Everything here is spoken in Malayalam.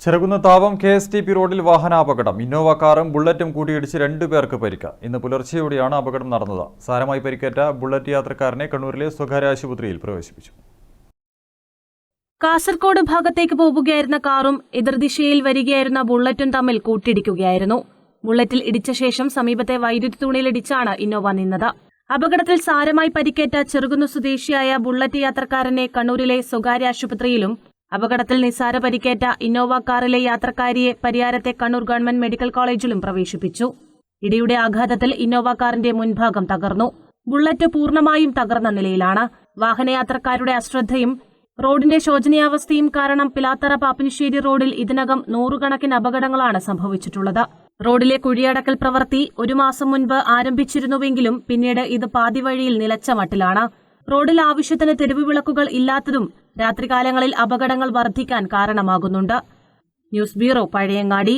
ചെറുകുന്നത്താവം KSTP റോഡിൽ വാഹനാപകടം. ഇന്നോവ കാറും ബുള്ളറ്റും കൂട്ടിയിടിച്ച് 2 പേർക്ക് പരിക്ക്. ഇന്ന് പുലർച്ചെയോടെയാണ് അപകടം നടന്നത്. സാരമായി പരിക്കേറ്റ ബുള്ളറ്റ് യാത്രക്കാരനെ കണ്ണൂരിലെ സ്വകാര്യ ആശുപത്രിയിൽ പ്രവേശിപ്പിച്ചു. കാസർഗോഡ് ഭാഗത്തേക്ക് പോവുകയായിരുന്ന കാറും എതിർദിശയിൽ വരികയായിരുന്ന ബുള്ളറ്റും തമ്മിൽ കൂട്ടിയിടിക്കുകയായിരുന്നു. ബുള്ളറ്റിൽ ഇടിച്ച ശേഷം സമീപത്തെ വൈദ്യുതി തൂണിലിടിച്ചാണ് ഇന്നോവ നിന്നത്. അപകടത്തിൽ സാരമായി പരിക്കേറ്റ ചെറുകുന്ന് സ്വദേശിയായ ബുള്ളറ്റ് യാത്രക്കാരനെ കണ്ണൂരിലെ സ്വകാര്യ ആശുപത്രിയിലും അപകടത്തിൽ നിസ്സാര പരിക്കേറ്റ ഇന്നോവ കാറിലെ യാത്രക്കാരിയെ പരിയാരത്തെ കണ്ണൂർ ഗവൺമെന്റ് മെഡിക്കൽ കോളേജിലും പ്രവേശിപ്പിച്ചു. ഇടിയുടെ ആഘാതത്തിൽ ഇന്നോവ കാറിന്റെ മുൻഭാഗം തകർന്നു. ബുള്ളറ്റ് പൂർണ്ണമായും തകർന്ന നിലയിലാണ്. വാഹനയാത്രക്കാരുടെ അശ്രദ്ധയും റോഡിന്റെ ശോചനീയാവസ്ഥയും കാരണം പിലാത്തറ പാപ്പിനിശ്ശേരി റോഡിൽ ഇതിനകം 100 കണക്കിന് അപകടങ്ങളാണ് സംഭവിച്ചിട്ടുള്ളത്. റോഡിലെ കുഴിയടക്കൽ പ്രവൃത്തി 1 മാസം മുൻപ് ആരംഭിച്ചിരുന്നുവെങ്കിലും പിന്നീട് ഇത് പാതിവഴിയിൽ നിലച്ച മട്ടിലാണ്. റോഡിൽ ആവശ്യത്തിന് തെരുവ് വിളക്കുകൾ ഇല്ലാത്തതും രാത്രികാലങ്ങളിൽ അപകടങ്ങൾ വർദ്ധിക്കാൻ കാരണമാകുന്നുണ്ട്. News bureau, Pazhayangadi.